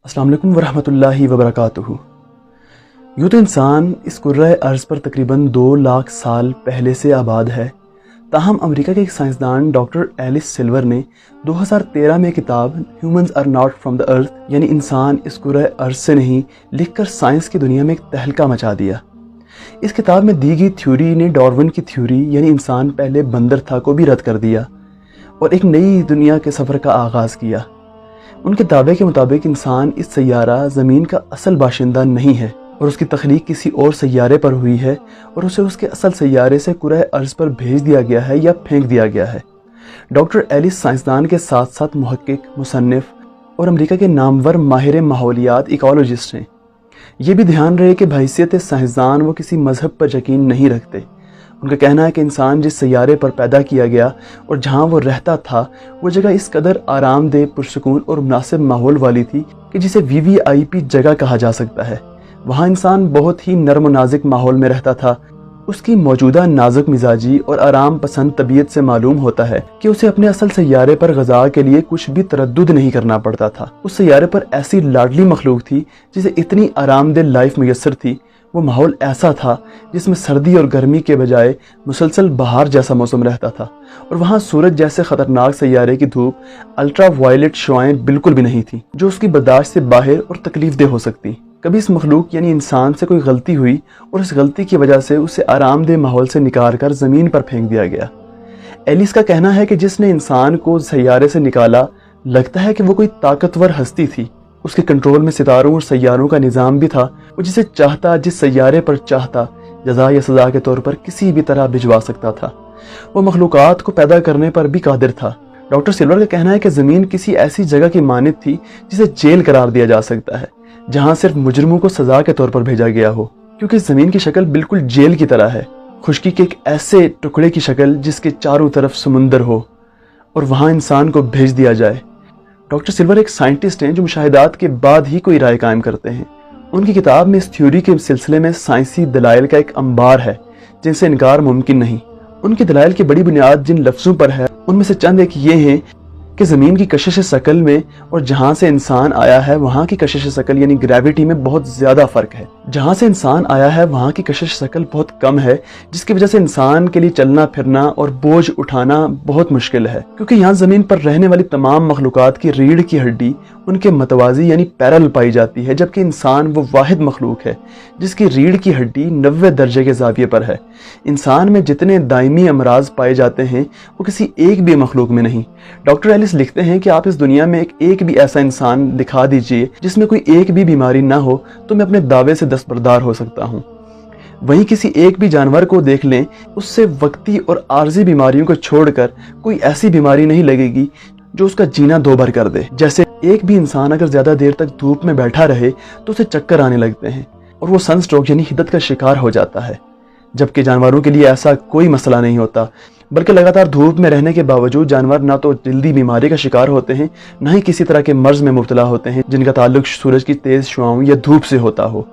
अस्सलाम वालेकुम वरहमतुल्लाहि वबरकातुहू। यूँ तो इंसान इस कुर्रा अर्ज़ पर तकरीबन 2 लाख साल पहले से आबाद है। ताहम अमेरिका के एक साइंसदान डॉक्टर एलिस सिल्वर ने 2013 में किताब humans are not from the earth यानी इंसान इस कुर्रा अर्ज़ से नहीं लिखकर साइंस की दुनिया में एक तहलका मचा दिया। इस किताब में दी गई थ्योरी ने डार्विन की थ्योरी यानी इंसान पहले बंदर था को भी रद्द कर दिया और एक नई दुनिया के सफ़र का आगाज़ किया। उनके दावे के मुताबिक इंसान इस सैयारा ज़मीन का असल बाशिंदा नहीं है और उसकी तख्लीक किसी और सैयारे पर हुई है और उसे उसके असल सैयारे से कुर्रा अर्ज़ पर भेज दिया गया है या फेंक दिया गया है। डॉक्टर एलिस साइंसदान के साथ साथ मुहक्किक, मुसन्निफ और अमेरिका के नामवर माहिर माहौलियात इकोलॉजिस्ट हैं। ये भी ध्यान रहे कि बहैसियत साइंसदान वो किसी मज़हब पर यकीन नहीं रखते। उनका कहना है कि इंसान जिस सैयारे पर पैदा किया गया और जहाँ वो रहता था वो जगह इस कदर आरामदेह, पुरसुकून और मुनासिब माहौल वाली थी कि जिसे VVIP जगह कहा जा सकता है। वहाँ इंसान बहुत ही नरम व नाजुक माहौल में रहता था। उसकी मौजूदा नाजुक मिजाजी और आराम पसंद तबीयत से मालूम होता है कि उसे अपने असल सैयारे पर ग़िज़ा के लिए कुछ भी तरद्दुद नहीं करना पड़ता था। उस सैयारे पर ऐसी लाडली मखलूक थी जिसे इतनी आरामदेह लाइफ मुयस्सर थी। वो माहौल ऐसा था जिसमें सर्दी और गर्मी के बजाय मुसलसल बहार जैसा मौसम रहता था और वहाँ सूरज जैसे ख़तरनाक सैयारे की धूप अल्ट्रा वायलेट शुआएं बिल्कुल भी नहीं थी जो उसकी बर्दाश्त से बाहर और तकलीफदेह हो सकती। कभी इस मखलूक यानी इंसान से कोई गलती हुई और इस गलती की वजह से उसे आरामदेह माहौल से निकाल कर ज़मीन पर फेंक दिया गया। एलिस का कहना है कि जिसने इंसान को सैयारे से निकाला लगता है कि वो कोई ताकतवर हस्ती थी। उसके कंट्रोल में सितारों और सैयारों का निज़ाम भी था। वो जिसे चाहता जिस सैयारे पर चाहता जज़ा या सज़ा के तौर पर किसी भी तरह भिजवा सकता था। वो मखलूक़ात को पैदा करने पर भी कादिर था। डॉक्टर सिल्वर का कहना है कि ज़मीन किसी ऐसी जगह की मानित थी जिसे जेल करार दिया जा सकता है, जहाँ सिर्फ मुजरिमों को सज़ा के तौर पर भेजा गया हो, क्योंकि ज़मीन की शक्ल बिल्कुल जेल की तरह है, खुश्की के एक ऐसे टुकड़े की शक्ल जिसके चारों तरफ समुंदर हो और वहाँ इंसान को भेज दिया जाए। डॉक्टर सिल्वर एक साइंटिस्ट हैं जो मुशाहिदात के बाद ही कोई राय कायम करते हैं। उनकी किताब में इस थ्योरी के सिलसिले में साइंसी दलाइल का एक अंबार है जिनसे इनकार मुमकिन नहीं। उनके दलाइल की बड़ी बुनियाद जिन लफ्ज़ों पर है उनमें से चंद एक ये हैं कि ज़मीन की कशिश शकल में और जहाँ से इंसान आया है वहाँ की कशिश शकल यानी ग्रेविटी में बहुत ज़्यादा फ़र्क है। जहाँ से इंसान आया है वहाँ की कशिश शकल बहुत कम है, जिसकी वजह से इंसान के लिए चलना फिरना और बोझ उठाना बहुत मुश्किल है, क्योंकि यहाँ ज़मीन पर रहने वाली तमाम मखलूक़ात की रीढ़ की हड्डी उनके मतवाज़ी यानी पैरेलल पाई जाती है, जबकि इंसान वो वाहिद मखलूक है जिसकी रीढ़ की हड्डी 90 दर्जे के ज़ाविये पर है। इंसान में जितने दायमी अमराज पाए जाते हैं वो किसी एक भी मखलूक में नहीं। डॉक्टर एलिस लिखते हैं कि आप इस दुनिया में एक भी ऐसा इंसान दिखा दीजिए जिसमें कोई एक भी बीमारी ना हो तो मैं अपने दावे से दस्तबरदार हो सकता हूँ। वहीं किसी एक भी जानवर को देख लें, उससे वक्ती और आर्जी बीमारियों को छोड़कर कोई ऐसी बीमारी नहीं लगेगी जो उसका जीना दो भर कर दे। जैसे एक भी इंसान अगर ज्यादा देर तक धूप में बैठा रहे तो उसे चक्कर आने लगते हैं और वो सनस्ट्रोक यानी हिद्दत का शिकार हो जाता है, जबकि जानवरों के लिए ऐसा कोई मसला नहीं होता, बल्कि लगातार धूप में रहने के बावजूद जानवर ना तो जल्दी बीमारी का शिकार होते हैं, ना ही किसी तरह के मर्ज में मुब्तला होते हैं जिनका ताल्लुक सूरज की तेज शुआओं या धूप से होता हो।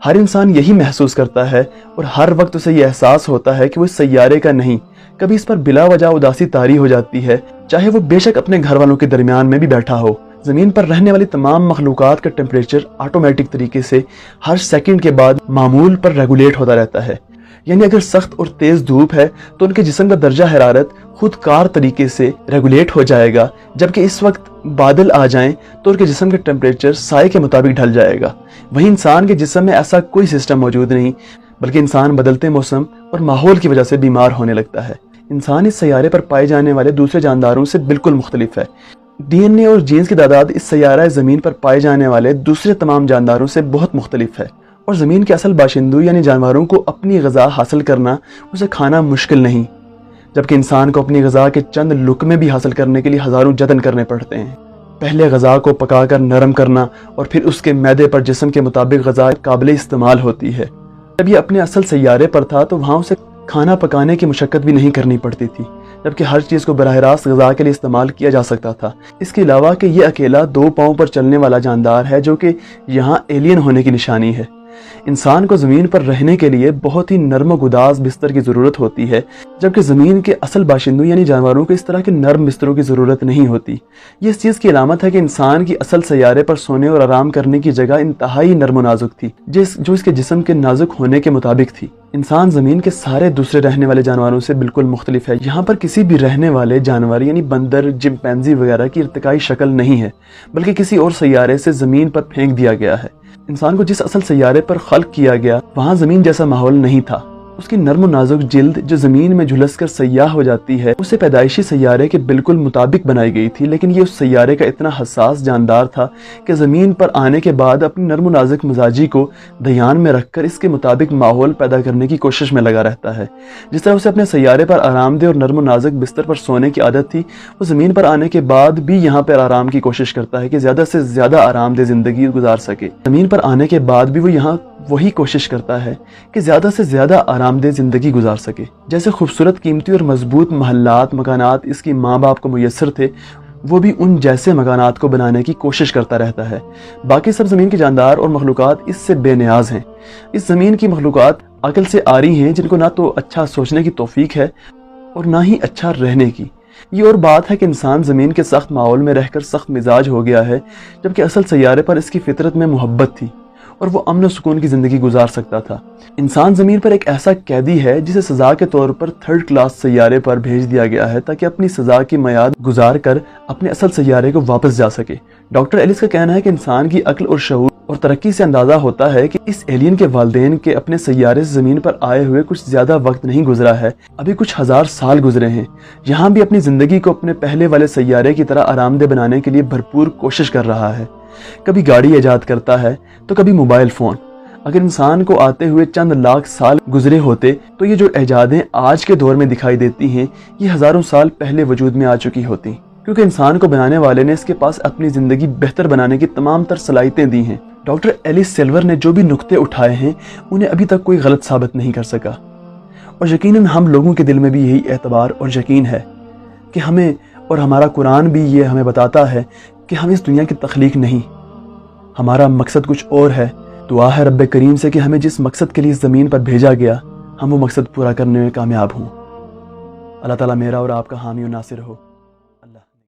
हर इंसान यही महसूस करता है और हर वक्त उसे यह एहसास होता है कि वो इस सैयारे का नहीं। कभी इस पर बिला वजह उदासी तारी हो जाती है, चाहे वो बेशक अपने घर वालों के दरमियान में भी बैठा हो। ज़मीन पर रहने वाली तमाम मखलूक़ात का टेम्परेचर ऑटोमेटिक तरीके से हर सेकंड के बाद मामूल पर रेगुलेट होता रहता है। यानी अगर सख्त और तेज़ धूप है तो उनके जिस्म का दर्जा हरारत खुद कार तरीके से रेगुलेट हो जाएगा, जबकि इस वक्त बादल आ जाएं तो उनके जिस्म का टेम्परेचर साए के मुताबिक ढल जाएगा। वहीं इंसान के जिस्म में ऐसा कोई सिस्टम मौजूद नहीं, बल्कि इंसान बदलते मौसम और माहौल की वजह से बीमार होने लगता है। इंसान इस सैयारे पर पाए जाने वाले दूसरे जानदारों से बिल्कुल मुख्तलिफ है। DNA और जीन्स की तादाद इस सैयारा ज़मीन पर पाए जाने वाले दूसरे तमाम जानदारों से बहुत मुख्तलिफ है और ज़मीन के असल बाशिंदों यानी जानवरों को अपनी ग़िज़ा हासिल करना, उसे खाना मुश्किल नहीं, जबकि इंसान को अपनी ग़िज़ा के चंद लुक़मे भी हासिल करने के लिए हज़ारों जतन करने पड़ते हैं। पहले ग़िज़ा को पकाकर नरम करना और फिर उसके मैदे पर जिस्म के मुताबिक ग़िज़ा काबिल इस्तेमाल होती है। जब ये अपने असल सैयारे पर था तो वहाँ उसे खाना पकाने की मुशक्क़त भी नहीं करनी पड़ती थी, जबकि हर चीज़ को बराह रास्त ग़िज़ा के लिए इस्तेमाल किया जा सकता था। इसके अलावा कि ये अकेला 2 पाँव पर चलने वाला जानदार है जो कि यहाँ एलियन होने की निशानी है। इंसान को ज़मीन पर रहने के लिए बहुत ही नरम गुदाज बिस्तर की ज़रूरत होती है, जबकि ज़मीन के असल बाशिंदों यानी जानवरों को इस तरह के नरम बिस्तरों की ज़रूरत नहीं होती। ये इस चीज़ की अलामत है कि इंसान की असल सैयारे पर सोने और आराम करने की जगह इंतहाई नरम और नाजुक थी, जो इसके जिस्म के नाजुक होने के मुताबिक थी। इंसान ज़मीन के सारे दूसरे रहने वाले जानवरों से बिल्कुल मुख्तलिफ है। यहाँ पर किसी भी रहने वाले जानवर यानी बंदर, चिंपैंजी वगैरह की इर्तिकाई शक्ल नहीं है, बल्कि किसी और सैयारे से ज़मीन पर फेंक दिया गया है। इंसान को जिस असल सैयारे पर खल्क किया गया वहाँ ज़मीन जैसा माहौल नहीं था। उसकी नर्म नाजुक जिल्द जो ज़मीन में झुलस कर सयाह हो जाती है, उसे पैदाइशी सैयारे के बिल्कुल मुताबिक बनाई गई थी, लेकिन ये उस सैयारे का इतना हसास जानदार था कि ज़मीन पर आने के बाद अपनी नर्म नाजुक मिजाजी को ध्यान में रखकर इसके मुताबिक माहौल पैदा करने की कोशिश में लगा रहता है। जिस तरह उसे अपने सैयारे पर आरामदेह और नर्म नाजुक बिस्तर पर सोने की आदत थी, वो ज़मीन पर आने के बाद भी यहाँ पर आराम की कोशिश करता है कि ज़्यादा से ज़्यादा आरामदेह ज़िंदगी गुजार सके। ज़मीन पर आने के बाद भी वो यहाँ वही कोशिश करता है कि ज़्यादा से ज़्यादा आरामदेह ज़िंदगी गुजार सके। जैसे खूबसूरत, कीमती और मजबूत महल्लात, मकानात इसकी माँ बाप को मुयस्सर थे, वो भी उन जैसे मकानात को बनाने की कोशिश करता रहता है। बाकी सब ज़मीन के जानदार और मखलूक़ात इससे बेनियाज हैं। इस ज़मीन की मखलूक़ात अकल से आरी हैं, जिनको ना तो अच्छा सोचने की तौफीक है और ना ही अच्छा रहने की। ये और बात है कि इंसान ज़मीन के सख्त माहौल में रहकर सख्त मिजाज हो गया है, जबकि असल सैयारे पर इसकी फितरत में मोहब्बत थी और वो अमन सुकून की ज़िंदगी गुजार सकता था। इंसान ज़मीन पर एक ऐसा कैदी है जिसे सज़ा के तौर पर थर्ड क्लास सैयारे पर भेज दिया गया है ताकि अपनी सज़ा की मियाद गुजार कर अपने असल सैयारे को वापस जा सके। डॉक्टर एलिस का कहना है कि इंसान की अक्ल और शऊर और तरक्की से अंदाज़ा होता है कि इस एलियन के वालिदैन के अपने सैयारे से ज़मीन पर आए हुए कुछ ज़्यादा वक्त नहीं गुजरा है, अभी कुछ हज़ार साल गुजरे हैं। यहाँ भी अपनी ज़िंदगी को अपने पहले वाले सैयारे की तरह आरामदेह बनाने के लिए भरपूर कोशिश कर रहा है। कभी गाड़ी ईजाद करता है तो कभी मोबाइल फ़ोन। अगर इंसान को आते हुए चंद लाख साल गुजरे होते तो ये जो ईजादें आज के दौर में दिखाई देती हैं, ये हज़ारों साल पहले वजूद में आ चुकी होती, क्योंकि इंसान को बनाने वाले ने इसके पास अपनी ज़िंदगी बेहतर बनाने की तमाम तर सलाहियतें दी हैं। डॉक्टर एलिस सिल्वर ने जो भी नुक्ते उठाए हैं उन्हें अभी तक कोई गलत साबित नहीं कर सका, और यकीनन हम लोगों के दिल में भी यही एतबार और यकीन है कि हमें, और हमारा कुरान भी ये हमें बताता है कि हम इस दुनिया की तख्लीक नहीं, हमारा मकसद कुछ और है। दुआ है रब्बे करीम से कि हमें जिस मकसद के लिए इस ज़मीन पर भेजा गया, हम वो मकसद पूरा करने में कामयाब हों। अल्लाह ताला मेरा और आपका हामी और नासिर हो।